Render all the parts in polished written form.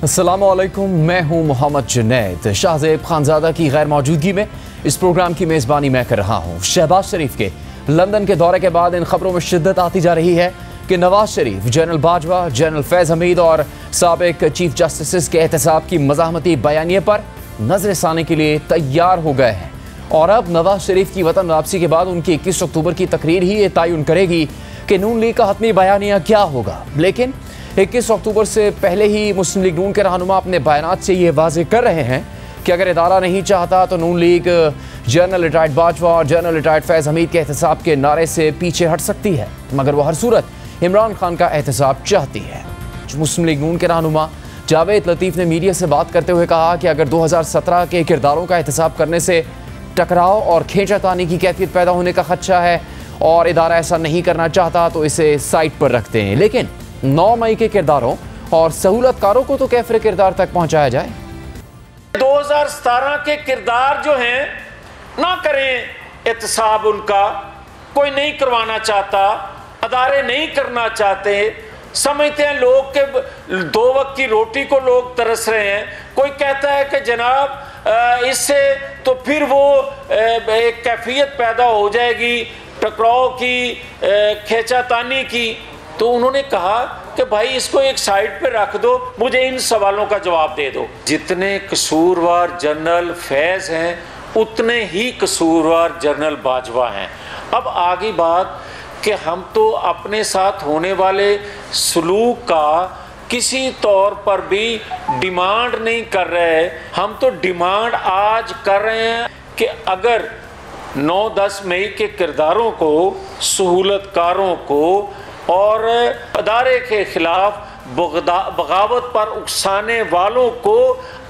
अस्सलामुअलैकुम, मैं हूं मोहम्मद जुनैद। शाहज़ेब खानज़ादा की गैर मौजूदगी में इस प्रोग्राम की मेज़बानी मैं कर रहा हूं। शहबाज शरीफ के लंदन के दौरे के बाद इन खबरों में शिद्दत आती जा रही है कि नवाज शरीफ, जनरल बाजवा, जनरल फैज़ हमीद और साबिक चीफ जस्टिस के एहतसाब की मज़ाहमती बयानिए पर नज़रसानी के लिए तैयार हो गए हैं। और अब नवाज शरीफ की वतन वापसी के बाद उनकी 21 अक्टूबर की तकरीर ही ये तयन करेगी कि नून लीग का हतमी बयानिया क्या होगा। लेकिन 21 अक्टूबर से पहले ही मुस्लिम लीग नून के रहनुमा अपने बयानात से ये वाज़ेह कर रहे हैं कि अगर इदारा नहीं चाहता तो नून लीग जनरल रिटायर्ड बाजवा और जनरल रिटायर्ड फैज़ हमीद के एहतसाब के नारे से पीछे हट सकती है, मगर वह हर सूरत इमरान खान का एहतसाब चाहती है। मुस्लिम लीग नून के रहनुमा जावेद लतीफ़ ने मीडिया से बात करते हुए कहा कि अगर 2017 के किरदारों का एहतसाब करने से टकराव और खींचातानी की कैफियत पैदा होने का खदशा है और इदारा ऐसा नहीं करना चाहता तो इसे साइड पर रखते हैं, लेकिन 9 मई के किरदारों और सहूलतकारों को तो कैफरे किरदार तक पहुंचाया जाए। 2017 के किरदार जो हैं ना करें एहतसाब, उनका कोई नहीं करवाना चाहता, अदारे नहीं करना चाहते, समझते हैं लोग के 2 वक्त की रोटी को लोग तरस रहे हैं। कोई कहता है कि जनाब इससे तो फिर वो एक कैफियत पैदा हो जाएगी टकराव की, खींचातानी की। तो उन्होंने कहा कि भाई इसको एक साइड पे रख दो, मुझे इन सवालों का जवाब दे दो। जितने कसूरवार जनरल फैज़ हैं उतने ही कसूरवार जनरल बाजवा हैं। अब आगे बात कि हम तो अपने साथ होने वाले सलूक का किसी तौर पर भी डिमांड नहीं कर रहे, हम तो डिमांड आज कर रहे हैं कि अगर 9-10 मई के किरदारों को, सहूलतकारों को और अदारे के खिलाफ बगावत पर उकसाने वालों को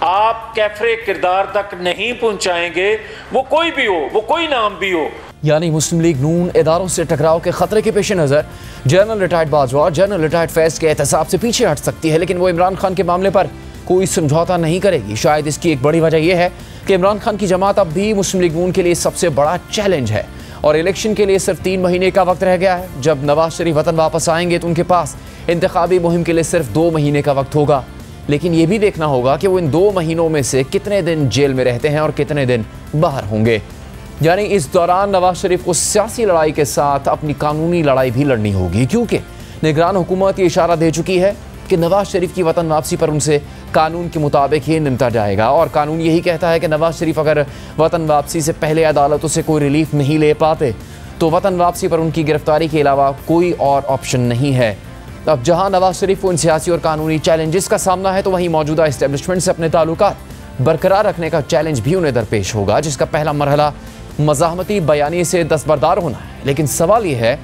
आप कैफरे किरदार तक नहीं पहुंचाएंगे, वो कोई भी हो, वो कोई नाम भी हो। यानी मुस्लिम लीग नून इदारों से टकराव के खतरे के पेश नज़र जनरल रिटायर्ड बाजवा और जनरल रिटायर्ड फैज़ के एहतसाब से पीछे हट सकती है, लेकिन वो इमरान खान के मामले पर कोई समझौता नहीं करेगी। शायद इसकी एक बड़ी वजह यह है कि इमरान खान की जमात अब भी मुस्लिम लीग नून के लिए सबसे बड़ा चैलेंज है और इलेक्शन के लिए सिर्फ 3 महीने का वक्त रह गया है। जब नवाज शरीफ वतन वापस आएंगे तो उनके पास इंतखाबी मुहिम के लिए सिर्फ 2 महीने का वक्त होगा, लेकिन ये भी देखना होगा कि वो इन 2 महीनों में से कितने दिन जेल में रहते हैं और कितने दिन बाहर होंगे। यानी इस दौरान नवाज शरीफ को सियासी लड़ाई के साथ अपनी कानूनी लड़ाई भी लड़नी होगी, क्योंकि निगरान हुकूमत ये इशारा दे चुकी है कि नवाज शरीफ की वतन वापसी पर उनसे कानून के मुताबिक ही निपटा जाएगा। और कानून यही कहता है कि नवाज शरीफ अगर वतन वापसी से पहले अदालतों से कोई रिलीफ नहीं ले पाते तो वतन वापसी पर उनकी गिरफ्तारी के अलावा कोई और ऑप्शन नहीं है। अब जहां नवाज शरीफ को इन सियासी और कानूनी चैलेंजेस का सामना है, तो वहीं मौजूदा इस्टेब्लिशमेंट से अपने ताल्लुकात बरकरार रखने का चैलेंज भी उन्हें दरपेश होगा, जिसका पहला मरहला मज़ाहमती बयानी से दस्तबरदार होना है। लेकिन सवाल यह है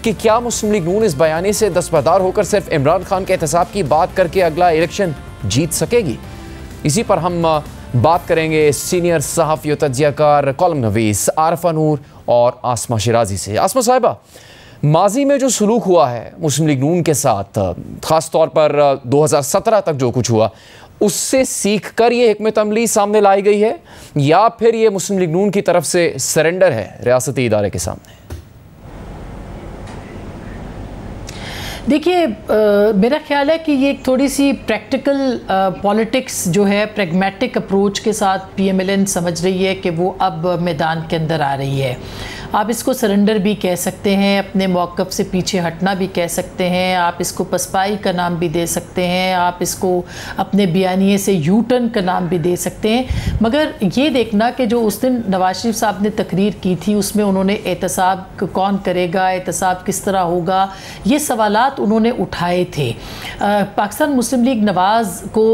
कि क्या मुस्लिम लीग नून इस बयानी से दस्तबरदार होकर सिर्फ इमरान खान के एहतसाब की बात करके अगला इलेक्शन जीत सकेगी? इसी पर हम बात करेंगे सीनियर सहाफ़ी तज्ज़ियाकार, कॉलम नवीस आरफा नूर और आसमा शिराजी से। आसमा साहिबा, माजी में जो सलूक हुआ है मुस्लिम लीग नून के साथ, ख़ास तौर पर 2017 तक जो कुछ हुआ, उससे सीख कर ये हिकमत अमली सामने लाई गई है या फिर ये मुस्लिम लीग नून की तरफ से सरेंडर है रियासती इदारे के सामने? देखिए, मेरा ख्याल है कि ये एक थोड़ी सी प्रैक्टिकल पॉलिटिक्स जो है, प्रैग्मेटिक अप्रोच के साथ PMLN समझ रही है कि वो अब मैदान के अंदर आ रही है। आप इसको सरेंडर भी कह सकते हैं, अपने मौक़िफ़ से पीछे हटना भी कह सकते हैं, आप इसको पसपाई का नाम भी दे सकते हैं, आप इसको अपने बयानिए से यू टर्न का नाम भी दे सकते हैं। मगर ये देखना कि जो उस दिन नवाज शरीफ साहब ने तकरीर की थी उसमें उन्होंने एहतसाब कौन करेगा, एहतसाब किस तरह होगा, ये सवालात उन्होंने उठाए थे। पाकिस्तान मुस्लिम लीग नवाज़ को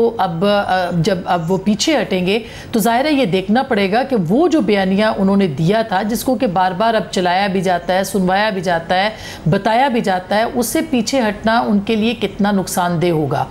जब वो पीछे हटेंगे तो ज़ाहिर है ये देखना पड़ेगा कि वो जो बयानिया उन्होंने दिया था, जिसको कि बार बार अब चलाया भी जाता है, सुनवाया भी जाता है, बताया भी जाता है, उससे पीछे हटना उनके लिए कितना नुकसानदेह होगा।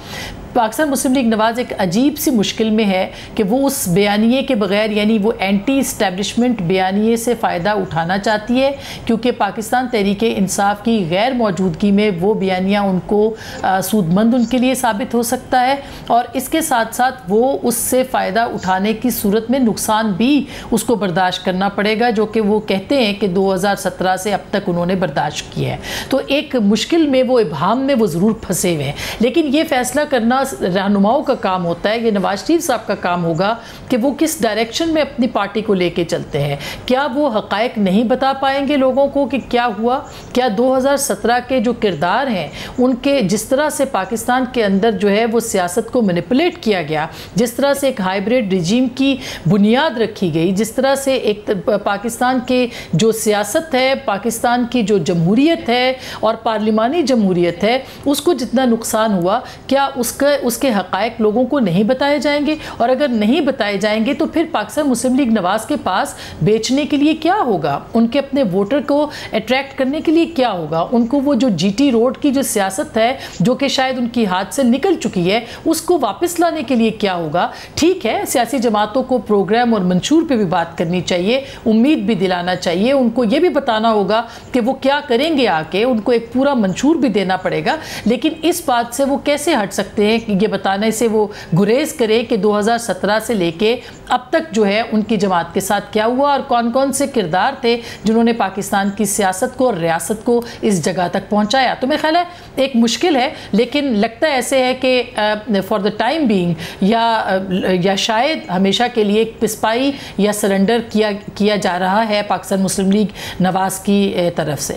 पाकिस्तान मुस्लिम लीग नवाज़ एक अजीब सी मुश्किल में है कि वो उस बयानिए के बगैर, यानी वो एंटी इस्टेब्लिशमेंट बयानिए से फ़ायदा उठाना चाहती है, क्योंकि पाकिस्तान तहरीक इंसाफ की गैर मौजूदगी में वो बयानिया उनको सूदमंद उनके लिए साबित हो सकता है, और इसके साथ साथ वो उससे फ़ायदा उठाने की सूरत में नुकसान भी उसको बर्दाश्त करना पड़ेगा, जो कि वो कहते हैं कि 2017 से अब तक उन्होंने बर्दाश्त किया है। तो एक मुश्किल में, वो इबहाम में वो ज़रूर फंसे हुए हैं। लेकिन ये फ़ैसला करना रहनुमाओं का काम होता है, ये नवाज शरीफ साहब का काम होगा कि वो किस डायरेक्शन में अपनी पार्टी को लेके चलते हैं। क्या वो हक़ाइक़ नहीं बता पाएंगे लोगों को कि क्या हुआ? क्या 2017 के जो किरदार हैं उनके, जिस तरह से पाकिस्तान के अंदर जो है वो सियासत को मैनिपुलेट किया गया, जिस तरह से एक हाइब्रिड रिजीम की बुनियाद रखी गई, जिस तरह से एक पाकिस्तान के जो सियासत है, पाकिस्तान की जो जमहूरियत है और पार्लिमानी जमहूरियत है, उसको जितना नुकसान हुआ, क्या उसके हक़ाइक़ लोगों को नहीं बताए जाएंगे? और अगर नहीं बताए जाएंगे तो फिर पाकिस्तान मुस्लिम लीग नवाज के पास बेचने के लिए क्या होगा? उनके अपने वोटर को अट्रैक्ट करने के लिए क्या होगा? उनको वो जो GT रोड की जो सियासत है, जो कि शायद उनकी हाथ से निकल चुकी है, उसको वापस लाने के लिए क्या होगा? ठीक है, सियासी जमातों को प्रोग्राम और मंशूर पे भी बात करनी चाहिए, उम्मीद भी दिलाना चाहिए, उनको ये भी बताना होगा कि वो क्या करेंगे आके, उनको एक पूरा मंशूर भी देना पड़ेगा। लेकिन इस बात से वो कैसे हट सकते हैं कि ये बताने से वो गुरेज करे कि 2017 से लेके अब तक जो है उनकी जमात के साथ क्या हुआ और कौन कौन से किरदार थे जिन्होंने पाकिस्तान की सियासत को और रियासत को इस जगह तक पहुंचाया। तो मेरा ख्याल है एक मुश्किल है, लेकिन लगता ऐसे है कि फॉर द टाइम बीइंग या शायद हमेशा के लिए एक पिस्पाई या सरेंडर किया जा रहा है पाकिस्तान मुस्लिम लीग नवाज की तरफ से।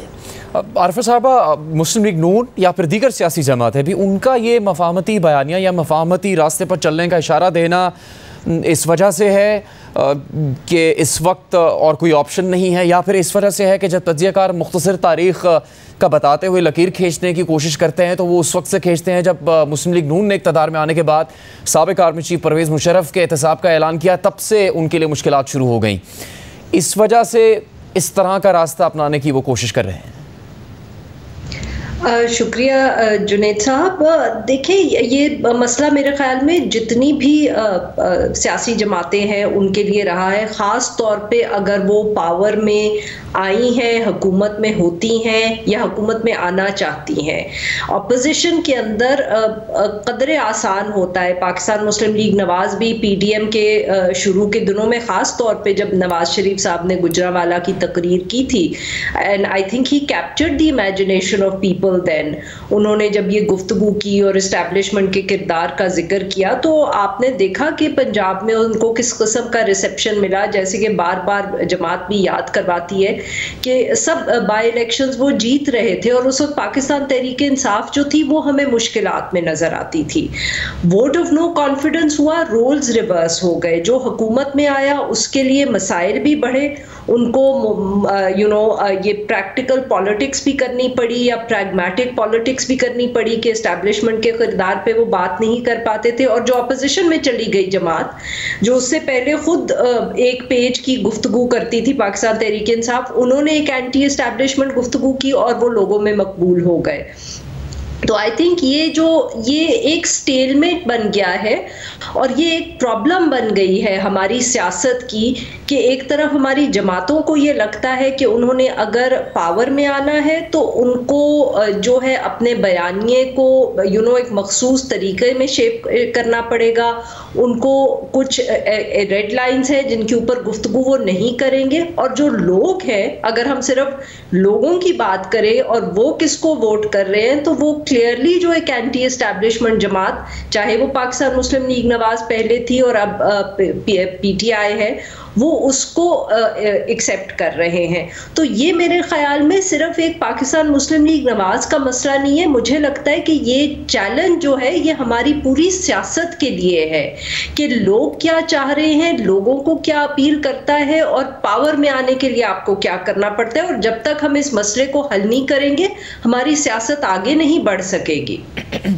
आरिफा साहबा, मुस्लिम लीग नून या फिर दीगर सियासी जमात है भी, उनका ये मफाहमती बयानिया या मफाहमती रास्ते पर चलने का इशारा देना इस वजह से है कि इस वक्त और कोई ऑप्शन नहीं है, या फिर इस वजह से है कि जब तज्ज़ियाकार मुख्तसर तारीख़ का बताते हुए लकीर खींचने की कोशिश करते हैं तो वो उस वक्त से खींचते हैं जब मुस्लिम लीग नून ने इक़्तिदार में आने के बाद साबिक़ आर्मी चीफ परवेज़ मुशर्रफ के एहतसाब का ऐलान किया, तब से उनके लिए मुश्किलात शुरू हो गई। इस वजह से इस तरह का रास्ता अपनाने की वो कोशिश कर रहे हैं। शुक्रिया जुनैद साहब। देखिए, ये मसला मेरे ख्याल में जितनी भी सियासी जमातें हैं उनके लिए रहा है, ख़ास तौर पे अगर वो पावर में आई हैं, हुकूमत में होती हैं या हुकूमत में आना चाहती हैं। अपोजिशन के अंदर कदरे आसान होता है। पाकिस्तान मुस्लिम लीग नवाज भी PDM के शुरू के दिनों में, ख़ास तौर पे जब नवाज शरीफ साहब ने गुजरावाला की तकरीर की थी, and I think he captured the imagination of people then. उन्होंने जब ये गुफ्तगू की और इस्टेब्लिशमेंट के किरदार का जिक्र किया तो आपने देखा कि पंजाब में उनको किस किस्म का रिसेप्शन मिला। जैसे कि बार बार जमात भी याद करवाती है कि सब बाई इलेक्शंस वो जीत रहे थे और उस वक्त पाकिस्तान तहरीक इंसाफ जो थी वो हमें मुश्किलात में नजर आती थी। वोट ऑफ नो कॉन्फिडेंस हुआ, रोल्स रिवर्स हो गए। जो हुकूमत में आया उसके लिए मसाइल भी बढ़े, उनको ये प्रैक्टिकल पॉलिटिक्स भी करनी पड़ी या प्रैग्मेटिक पॉलिटिक्स भी करनी पड़ी कि एस्टैब्लिशमेंट के किरदार पे वो बात नहीं कर पाते थे। और जो अपोजिशन में चली गई जमात, जो उससे पहले खुद एक पेज की गुफ्तगू करती थी पाकिस्तान तहरीक इंसाफ, उन्होंने एक एंटी एस्टैब्लिशमेंट गुफ्तगू की और वो लोगों में मकबूल हो गए। तो आई थिंक ये एक स्टेलमेट बन गया है और ये एक प्रॉब्लम बन गई है हमारी सियासत की कि एक तरफ हमारी जमातों को ये लगता है कि उन्होंने अगर पावर में आना है तो उनको जो है अपने बयानिए को एक मखसूस तरीके में शेप करना पड़ेगा। उनको कुछ रेड लाइंस है जिनके ऊपर गुफ्तगू वो नहीं करेंगे। और जो लोग हैं, अगर हम सिर्फ लोगों की बात करें और वो किसको वोट कर रहे हैं, तो वो क्लियरली जो एक एंटी एस्टैब्लिशमेंट जमात, चाहे वो पाकिस्तान मुस्लिम लीग नवाज पहले थी और अब PTI है, वो उसको एक्सेप्ट कर रहे हैं। तो ये मेरे ख्याल में सिर्फ एक पाकिस्तान मुस्लिम लीग नवाज का मसला नहीं है। मुझे लगता है कि ये चैलेंज जो है ये हमारी पूरी सियासत के लिए है कि लोग क्या चाह रहे हैं, लोगों को क्या अपील करता है और पावर में आने के लिए आपको क्या करना पड़ता है। और जब तक हम इस मसले को हल नहीं करेंगे, हमारी सियासत आगे नहीं बढ़ सकेगी।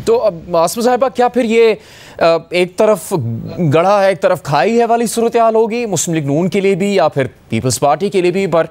तो अब आसमा साहिबा, क्या फिर ये एक तरफ गढ़ा है एक तरफ खाई है वाली सूरत हाल होगी मुस्लिम लीग नून के लिए भी या फिर पीपल्स पार्टी के लिए भी? पर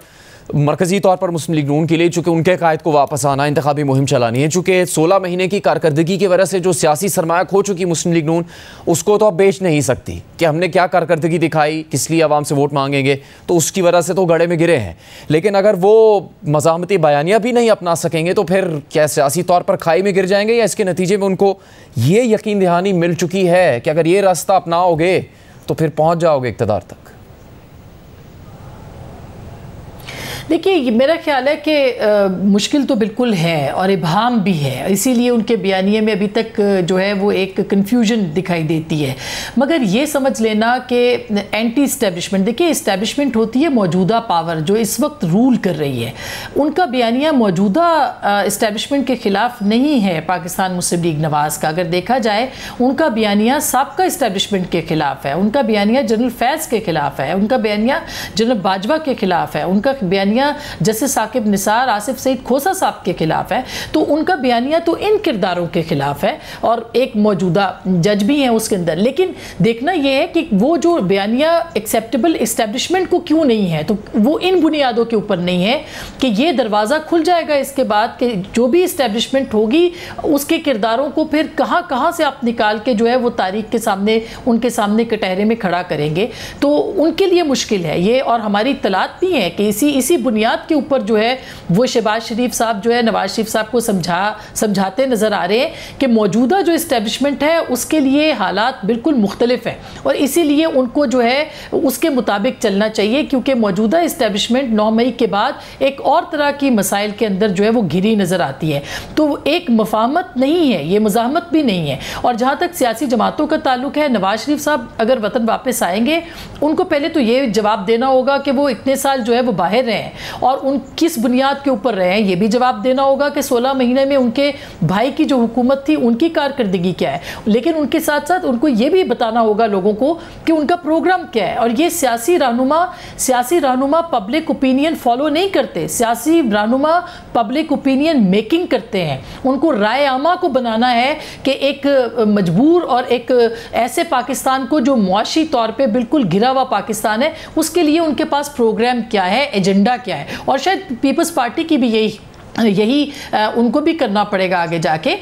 मरकज़ी तौर पर मुस्लिम लीग नून के लिए, चूँकि उनके कायद को वापस आना, इंतखाबी मुहिम चलानी है, चूँकि 16 महीने की कारकर्दगी की वजह से जो सियासी सरमाया खो चुकी मुस्लिम लीग नून, उसको तो अब बेच नहीं सकती कि हमने क्या कारकर्दगी दिखाई, किस लिए आवाम से वोट मांगेंगे, तो उसकी वजह से तो गड़े में गिरे हैं। लेकिन अगर वो मज़ामती बयानिया भी नहीं अपना सकेंगे तो फिर क्या सियासी तौर पर खाई में गिर जाएंगे, या इसके नतीजे में उनको ये यकीन दहानी मिल चुकी है कि अगर ये रास्ता अपनाओगे तो फिर पहुँच जाओगे इक़्तिदार तक? देखिए, मेरा ख्याल है कि मुश्किल तो बिल्कुल है और इबहम भी है, इसीलिए उनके बयानिए में अभी तक जो है वो एक कन्फ्यूजन दिखाई देती है। मगर ये समझ लेना कि एंटी इस्टेब्लिशमेंट, देखिए इस्टेब्लिशमेंट होती है मौजूदा पावर जो इस वक्त रूल कर रही है, उनका बयानिया मौजूदा इस्टेब्लिशमेंट के ख़िलाफ़ नहीं है। पाकिस्तान मुस्लिम लीग नवाज़ का अगर देखा जाए, उनका बयानिया साबका इस्टेब्लिशमेंट के ख़िलाफ़ है, उनका बयानिया जनरल फैज़ के ख़िलाफ़ है, उनका बयानिया जनरल बाजवा के ख़िलाफ़ है, उनका बयानिया जस्टिस साकिब निसार, आसिफ सईद खोसा साहब के खिलाफ है। तो उनका बयानिया तो इन किरदारों के खिलाफ है और एक मौजूदा जज भी है उसके अंदर। लेकिन देखना यह है कि वो जो बयानिया एक्सेप्टेबल इस्टेब्लिशमेंट को क्यों नहीं है, तो वो इन बुनियादों के ऊपर नहीं है कि ये दरवाज़ा खुल जाएगा इसके बाद कि जो भी इस्टेब्लिशमेंट होगी उसके किरदारों को फिर कहाँ कहाँ से आप निकाल के जो है वो तारीख के सामने, उनके सामने कटहरे में खड़ा करेंगे। तो उनके लिए मुश्किल है ये, और हमारी इत्तलात भी है कि इसी बुनियाद के ऊपर जो है वो शहबाज शरीफ साहब जो है नवाज शरीफ साहब को समझाते नज़र आ रहे हैं कि मौजूदा जो इस्टेब्लिशमेंट है उसके लिए हालात बिल्कुल मुख्तलिफ हैं और इसीलिए उनको जो है उसके मुताबिक चलना चाहिए, क्योंकि मौजूदा इस्टेब्लिशमेंट 9 मई के बाद एक और तरह की मसाइल के अंदर जो है वो घिरी नज़र आती है। तो एक मफाहमत नहीं है, ये मज़ाहमत भी नहीं है। और जहाँ तक सियासी जमातों का ताल्लुक है, नवाज शरीफ साहब अगर वतन वापस आएंगे, उनको पहले तो ये जवाब देना होगा कि वो इतने साल जो है वो बाहर रहे हैं और उन किस बुनियाद के ऊपर रहे हैं। ये भी जवाब देना होगा कि 16 महीने में उनके भाई की जो हुकूमत थी उनकी कारकर्दगी क्या है। लेकिन उनके साथ साथ उनको ये भी बताना होगा लोगों को कि उनका प्रोग्राम क्या है। और ये सियासी रहनुमा पब्लिक ओपिनियन फॉलो नहीं करते, सियासी रहनुमा पब्लिक ओपिनियन मेकिंग करते हैं। उनको राय आमा को बनाना है कि एक मजबूर और एक ऐसे पाकिस्तान को जो मुआशी तौर पे बिल्कुल घिरा हुआ पाकिस्तान है, उसके लिए उनके पास प्रोग्राम क्या है, एजेंडा क्या है। और शायद पीपल्स पार्टी की भी यही उनको भी करना पड़ेगा आगे जाके।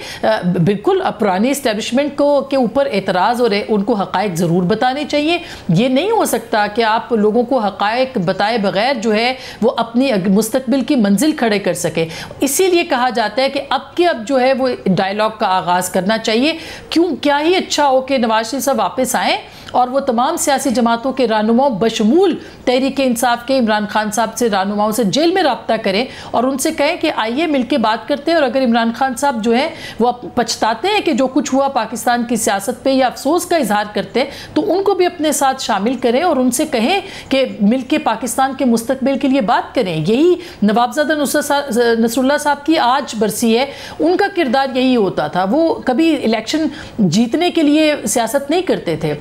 बिल्कुल पुरानी इस्टेब्लिशमेंट के ऊपर एतराज़ और उनको हक़ाइक़ ज़रूर बताने चाहिए। ये नहीं हो सकता कि आप लोगों को हक़ाइक़ बताए बग़ैर जो है वो अपनी मुस्तक़बिल की मंजिल खड़े कर सके। इसीलिए कहा जाता है कि अब जो है वो डायलॉग का आगाज़ करना चाहिए। क्या ही अच्छा हो कि नवाज शरीफ साहब वापस आएँ और वो तमाम सियासी जमातों के रहनुमाओं बशमूल तहरीक इंसाफ के इमरान खान साहब से रहनुमाओं से जेल में रब्ता करें और उनसे कहें कि आइए मिलकर बात करते हैं। और अगर इमरान खान साहब जो हैं वो पछताते हैं कि जो कुछ हुआ पाकिस्तान की सियासत पे, या अफसोस का इजहार करते हैं, तो उनको भी अपने साथ शामिल करें और उनसे कहें कि मिलकर पाकिस्तान के मुस्तकबिल के लिए बात करें। यही नवाबजादा नसरुल्लाह साहब की आज बरसी है, उनका किरदार यही होता था। वो कभी इलेक्शन जीतने के लिए सियासत नहीं करते थे,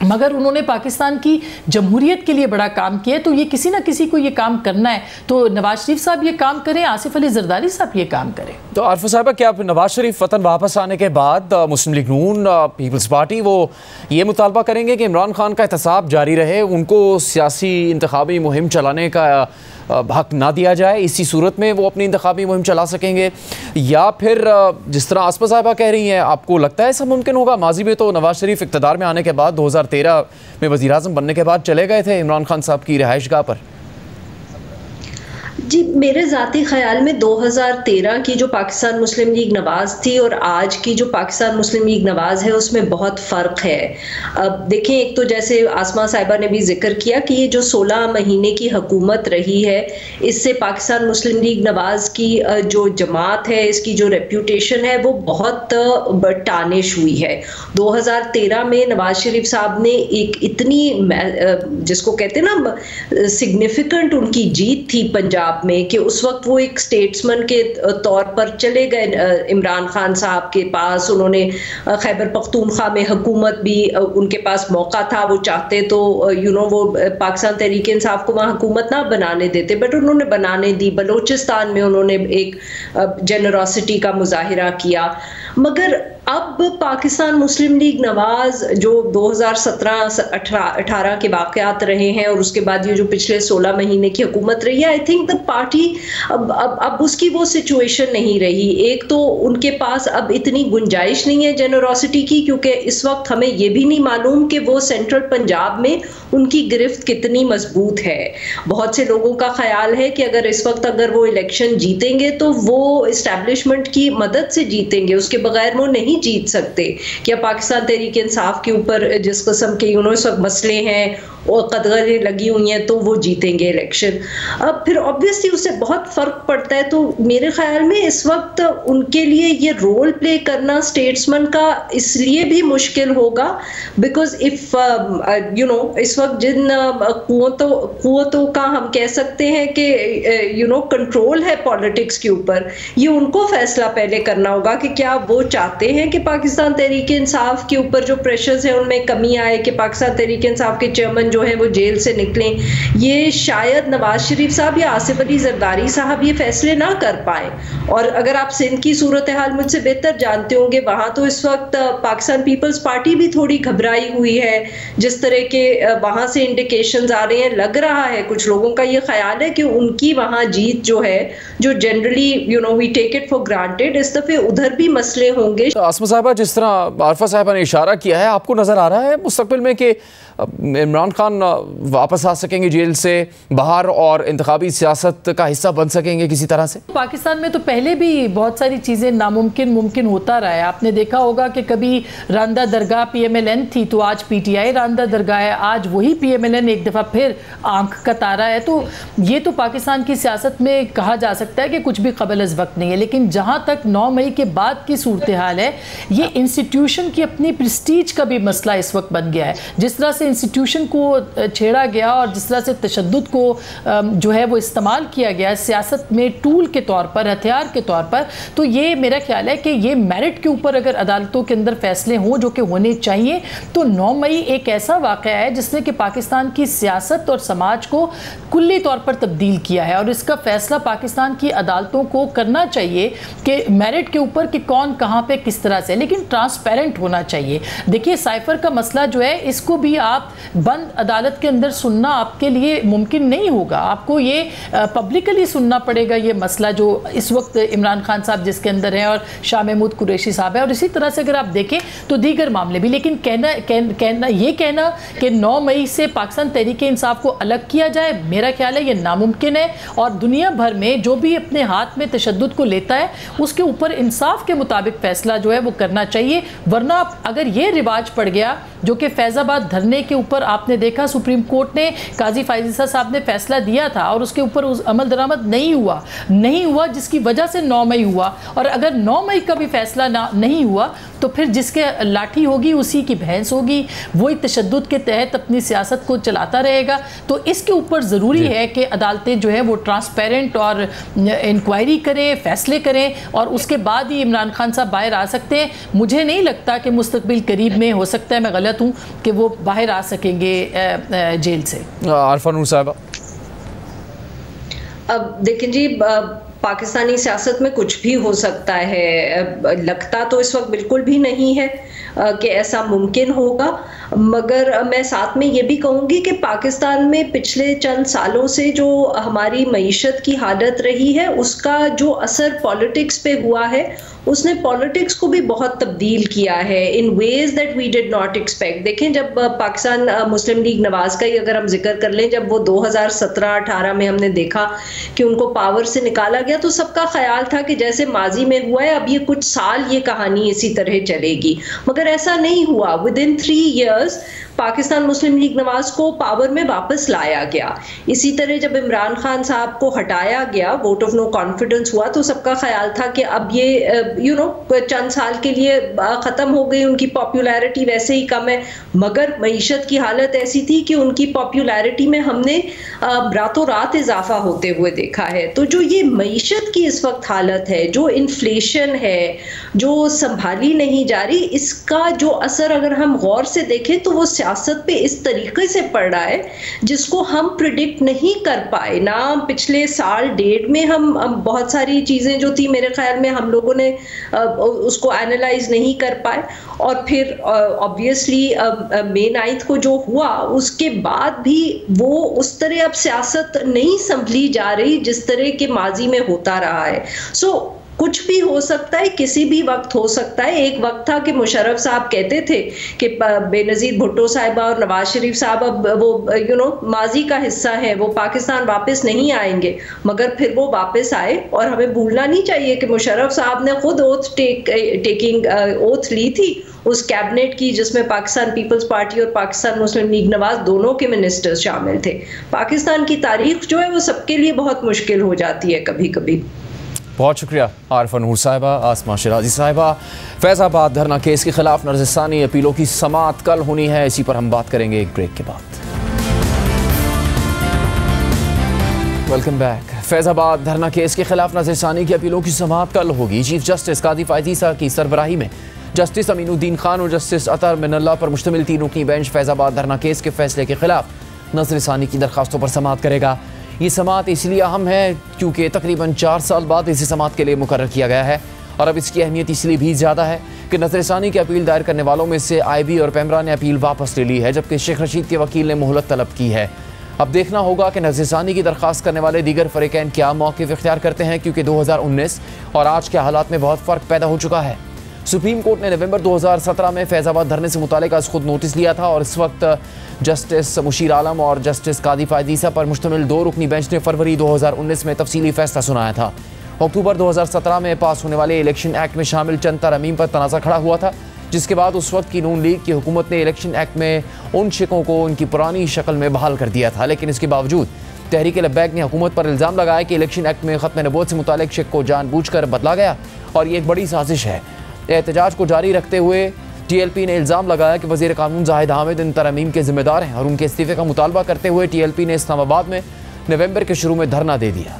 मगर उन्होंने पाकिस्तान की जमहूरियत के लिए बड़ा काम किया। तो ये किसी ना किसी को ये काम करना है, तो नवाज शरीफ साहब ये काम करें, आसिफ अली जरदारी साहब ये काम करें। तो आरफा साहबा, क्या नवाज शरीफ वतन वापस आने के बाद मुस्लिम लीग नून पीपल्स पार्टी वो ये मुतालबा करेंगे कि इमरान खान का एहतसाब जारी रहे, उनको सियासी इंतखाबी मुहिम चलाने का हक ना दिया जाए, इसी सूरत में वो अपनी इंतखाबी मुहिम चला सकेंगे? या फिर जिस तरह आसपा साहिबा कह रही हैं, आपको लगता है ऐसा मुमकिन होगा? माजी में तो नवाज शरीफ इक़्तिदार में आने के बाद 2013 में वज़ीर आज़म बनने के बाद चले गए थे इमरान खान साहब की रिहाइशगाह पर। जी, मेरे ज़ाती ख्याल में 2013 की जो पाकिस्तान मुस्लिम लीग नवाज़ थी और आज की जो पाकिस्तान मुस्लिम लीग नवाज़ है उसमें बहुत फ़र्क है। अब देखें, एक तो जैसे आसमा साहिबा ने भी जिक्र किया कि ये जो 16 महीने की हुकूमत रही है, इससे पाकिस्तान मुस्लिम लीग नवाज़ की जो जमात है, इसकी जो रेप्यूटेशन है वो बहुत टानिश हुई है। 2013 में नवाज शरीफ साहब ने एक इतनी जिसको कहते हैं ना सिग्निफिकेंट उनकी जीत थी पंजाब में, कि उस वक्त वो एक स्टेट्समैन के तौर पर चले गए इमरान खान साहब के पास। उन्होंने खैबर पख्तूनख्वा में हुकूमत भी, उनके पास मौका था, वो चाहते तो वो पाकिस्तान तहरीक इंसाफ को वहाँ हुकूमत ना बनाने देते, बट उन्होंने बनाने दी। बलोचिस्तान में उन्होंने एक जेनरोसिटी का मुजाहिरा किया। मगर अब पाकिस्तान मुस्लिम लीग नवाज़ जो 2017-18 के वाक़यात रहे हैं और उसके बाद ये जो पिछले 16 महीने की हुकूमत रही है, आई थिंक द पार्टी अब उसकी वो सिचुएशन नहीं रही। एक तो उनके पास अब इतनी गुंजाइश नहीं है जेनरोसिटी की, क्योंकि इस वक्त हमें ये भी नहीं मालूम कि वो सेंट्रल पंजाब में उनकी गिरफ्त कितनी मजबूत है। बहुत से लोगों का ख्याल है कि इस वक्त अगर वो इलेक्शन जीतेंगे तो वो इस्टेब्लिशमेंट की मदद से जीतेंगे, उसके बगैर वो नहीं नहीं जीत सकते। क्या पाकिस्तान तहरीक इंसाफ के ऊपर जिस किस्म के इस वक्त मसले हैं और कदगरें लगी हुई हैं तो वो जीतेंगे इलेक्शन। अब फिर ऑब्वियसली उससे बहुत फ़र्क पड़ता है। तो मेरे ख्याल में इस वक्त उनके लिए ये रोल प्ले करना स्टेट्समैन का इसलिए भी मुश्किल होगा बिकॉज इफ़ इस वक्त जिन कुव्वतों का हम कह सकते हैं कि कंट्रोल है पॉलिटिक्स के ऊपर, ये उनको फैसला पहले करना होगा कि क्या वो चाहते हैं कि पाकिस्तान तहरीक इंसाफ के ऊपर जो प्रेशर्स है उनमें कमी आए, कि पाकिस्तान तहरीक इंसाफ के चेयरमैन जो है वो जेल से निकलें। ये शायद नवाज शरीफ साहब या आसिफ अली जरदारी साहब ये फैसले ना कर पाए। और अगर आप सिंध की सूरत हाल मुझसे बेहतर जानते होंगे, वहाँ तो इस वक्त पाकिस्तान पीपल्स पार्टी भी थोड़ी घबराई हुई है। जिस तरह के वहाँ से इंडिकेशंस आ रहे हैं, लग रहा है कुछ लोगों का ये ख्याल है कि उनकी वहाँ जीत जो है, जो generally we take it for granted, इस दफे उधर भी मसले होंगे। आसमा साहिबा, जिस तरह आरफा साहिबा ने इशारा किया है, आपको नजर आ रहा है मुस्तकबिल में कि इमरान खान वापस आ सकेंगे जेल से बाहर और इंतखाबी सियासत का हिस्सा बन सकेंगे किसी तरह से? पाकिस्तान में तो पहले भी बहुत सारी चीज़ें नामुमकिन मुमकिन होता रहा है। आपने देखा होगा कि कभी रांदा दरगाह PMLN थी तो आज PTI रांदा दरगाह है, आज वही PMLN एक दफ़ा फिर आंख का तारा है। तो ये तो पाकिस्तान की सियासत में कहा जा सकता है कि कुछ भी कबल अज़ वक्त नहीं है। लेकिन जहाँ तक 9 मई के बाद की सूरत हाल है, ये इंस्टीट्यूशन की अपनी प्रेस्टीज का भी मसला इस वक्त बन गया है। जिस तरह से इंस्टीट्यूशन को छेड़ा गया और जिस तरह से तशद्दुद को जो है वो इस्तेमाल किया गया सियासत में टूल के तौर पर, हथियार के तौर पर, तो ये मेरा ख्याल है कि ये मेरिट के ऊपर अगर अदालतों के अंदर फैसले हों जो कि होने चाहिए, तो 9 मई एक ऐसा वाक़या है जिसने कि पाकिस्तान की सियासत और समाज को कुल्ली तौर पर तब्दील किया है। और इसका फैसला पाकिस्तान की अदालतों को करना चाहिए कि मेरिट के ऊपर कि कौन कहाँ पे किस तरह से, लेकिन ट्रांसपेरेंट होना चाहिए। देखिए, साइफर का मसला जो है, इसको भी आप बंद अदालत के अंदर सुनना आपके लिए मुमकिन नहीं होगा। आपको ये पब्लिकली सुनना पड़ेगा ये मसला जो इस वक्त इमरान खान साहब जिसके अंदर है और शाह महमूद कुरैशी साहब है, और इसी तरह से अगर आप देखें तो दीगर मामले भी। लेकिन कहना कि 9 मई से पाकिस्तान तहरीक इंसाफ को अलग किया जाए, मेरा ख्याल है ये नामुमकिन है। और दुनिया भर में जो भी अपने हाथ में तशद्दुद को लेता है उसके ऊपर इंसाफ के मुताबिक फैसला जो है वो करना चाहिए। वरना अगर ये रिवाज पड़ गया जो कि फैज़ाबाद धरने के ऊपर आपने देखा, सुप्रीम कोर्ट ने काजी फायज़ा साहब ने फैसला दिया था और उसके ऊपर उस अमल दरामद नहीं हुआ जिसकी वजह से 9 मई हुआ। और अगर 9 मई का भी फैसला नहीं हुआ तो फिर जिसके लाठी होगी उसी की भैंस होगी, वही तशद्दुद के तहत अपनी सियासत को चलाता रहेगा। तो इसके ऊपर ज़रूरी है कि अदालतें जो है वो ट्रांसपेरेंट और इंक्वायरी करें, फैसले करें, और उसके बाद ही इमरान खान साहब बाहर आ सकते हैं। मुझे नहीं लगता कि मुस्तकबिल करीब में, हो सकता है मैं गलत हूँ, कि वो बाहर आ सकेंगे जेल से। आरफा नूर साहिबा, अब देखें जी, पाकिस्तानी सियासत में कुछ भी हो सकता है। लगता तो इस वक्त बिल्कुल भी नहीं है कि ऐसा मुमकिन होगा, मगर मैं साथ में ये भी कहूँगी कि पाकिस्तान में पिछले चंद सालों से जो हमारी मईशत की हालत रही है उसका जो असर पॉलिटिक्स पे हुआ है, उसने पॉलिटिक्स को भी बहुत तब्दील किया है in ways that we did not expect. देखें, जब पाकिस्तान मुस्लिम लीग नवाज का ही अगर हम जिक्र कर लें, जब वो 2017-18 में हमने देखा कि उनको पावर से निकाला गया, तो सबका ख्याल था कि जैसे माजी में हुआ है अब ये कुछ साल ये कहानी इसी तरह चलेगी, मगर ऐसा नहीं हुआ। With in 3 years Pakistan Muslim league Nawaz को पावर में वापस लाया गया। इसी तरह जब इमरान खान साहब को हटाया गया, वोट ऑफ नो कॉन्फिडेंस हुआ, तो सबका ख्याल था कि अब ये चंद साल के लिए ख़त्म हो गई, उनकी पॉपुलैरिटी वैसे ही कम है। मगर मईशत की हालत ऐसी थी कि उनकी पॉपुलैरिटी में हमने रातों रात इजाफा होते हुए देखा है। तो जो ये मईशत की इस वक्त हालत है, जो इन्फ्लेशन है, जो संभाली नहीं जा रही, इसका जो असर अगर हम गौर से देखें तो वो सियासत पे इस तरीके से पड़ रहा है जिसको हम प्रिडिक्ट नहीं कर पाए ना। पिछले साल 1.5 में हम बहुत सारी चीज़ें जो थी मेरे ख्याल में हम लोगों ने उसको एनालाइज नहीं कर पाए, और फिर ऑब्वियसली May 9 को जो हुआ उसके बाद भी वो उस तरह अब सियासत नहीं संभली जा रही जिस तरह के माजी में होता रहा है। सो कुछ भी हो सकता है, किसी भी वक्त हो सकता है। एक वक्त था कि मुशर्रफ साहब कहते थे कि बेनज़ीर भुट्टो साहिबा और नवाज शरीफ साहब अब वो माजी का हिस्सा है, वो पाकिस्तान वापस नहीं आएंगे, मगर फिर वो वापस आए। और हमें भूलना नहीं चाहिए कि मुशर्रफ साहब ने खुद ओथ ली थी उस कैबिनेट की जिसमें पाकिस्तान पीपल्स पार्टी और पाकिस्तान मुस्लिम लीग नवाज दोनों के मिनिस्टर्स शामिल थे। पाकिस्तान की तारीख जो है वो सबके लिए बहुत मुश्किल हो जाती है कभी कभी। बहुत शुक्रिया आरफा नूर साहिबा, आसमा शिराजी साहिबा। फैज़ाबाद धरना केस के खिलाफ नज़रसानी अपीलों की समाअत कल होनी है, इसी पर हम बात करेंगे एक ब्रेक के बाद। Welcome back. फैज़ाबाद धरना केस के खिलाफ नज़रसानी की अपीलों की समाअत कल होगी। चीफ जस्टिस कादी फायजीसा की सरबराही में जस्टिस अमीनुद्दीन खान और जस्टिस अतर मिनल्ला पर मुश्तमिल 3 रुकनी बेंच फैज़ाबाद धरना केस के फैसले के खिलाफ नज़रसानी की दरखास्तों पर समाअत करेगा। ये समाअत इसलिए अहम है क्योंकि तकरीबन 4 साल बाद इसे समाअत के लिए मुकर्रर किया गया है और अब इसकी अहमियत इसलिए भी ज़्यादा है कि नज़रसानी की अपील दायर करने वालों में से IB और पेमरा ने अपील वापस ले ली है, जबकि शेख रशीद के वकील ने मोहलत तलब की है। अब देखना होगा कि नज़रसानी की दरख्वास्त करने वाले दीगर फ़रीक़ैन क्या मौक़िफ़ इख्तियार करते हैं, क्योंकि 2019 और आज के हालात में बहुत फ़र्क पैदा हो चुका है। सुप्रीम कोर्ट ने नवंबर 2017 में फैज़ाबाद धरने से मुतालिक आज खुद नोटिस लिया था और इस वक्त जस्टिस मुशीर आलम और जस्टिस कादी फायजीसा पर मुश्तमिल 2 रुकनी बेंच ने फरवरी 2019 में तफसीली फैसला सुनाया था। अक्टूबर 2017 में पास होने वाले इलेक्शन एक्ट में शामिल चंद तरमीम पर तनाज़ा खड़ा हुआ था, जिसके बाद उस वक्त की नून लीग की हुकूमत ने इलेक्शन एक्ट में उन शिकों को उनकी पुरानी शक्ल में बहाल कर दिया था। लेकिन इसके बावजूद तहरीक लब्बैक ने हुकूमत पर इल्ज़ाम लगाया कि इलेक्शन एक्ट में ख़त्म नबूवत से मुतालिक शिक को जानबूझकर बदला गया और ये एक बड़ी साजिश है। एहतजाज को जारी रखते हुए TLP ने इल्ज़ाम लगाया कि वज़ीर कानून जाहिद हामिद इन तरमीम के ज़िम्मेदार हैं और उनके इस्तीफ़े का मुतालबा करते हुए TLP ने इस्लामाबाद में नवंबर के शुरू में धरना दे दिया।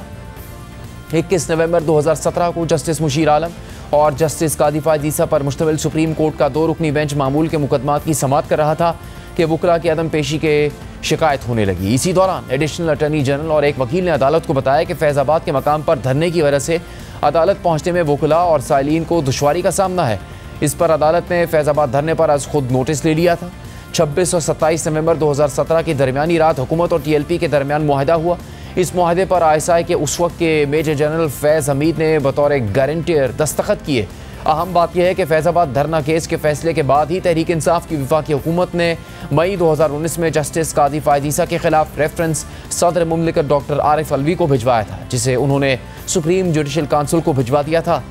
21 नवंबर 2017 को जस्टिस मुशीर आलम और जस्टिस कादी फायजीसा पर मुश्तमिल सुप्रीम कोर्ट का 2 रुकनी बेंच मामूल के मुकदमात की समाअत कर रहा था कि वकला की अदम पेशी के शिकायत होने लगी। इसी दौरान एडिशनल अटॉर्नी जनरल और एक वकील ने अदालत को बताया कि फैज़ाबाद के मकाम पर धरने की वजह से अदालत पहुँचने में वकला और साइलिन को दुश्वारी का सामना है। इस पर अदालत ने फैज़ाबाद धरने पर आज खुद नोटिस ले लिया था। 26 और 27 नवंबर 2017 की दरमियानी रात हुकूमत और TLP के दरमियान मुआहदा हुआ। इस मुआहदे पर ISI के उस वक्त के मेजर जनरल फैज़ हमीद ने बतौर गारंटियर दस्तखत किए। अहम बात यह है कि फैज़ाबाद धरना केस के फैसले के बाद ही तहरीक इंसाफ की वफाकी हुकूमत ने मई 2019 में जस्टिस कादी फायजीसा के खिलाफ रेफरेंस सदर मुमलिकत डॉक्टर आरिफ अलवी को भिजवाया था, जिसे उन्होंने सुप्रीम जुडिशल काउंसिल को भिजवा दिया था।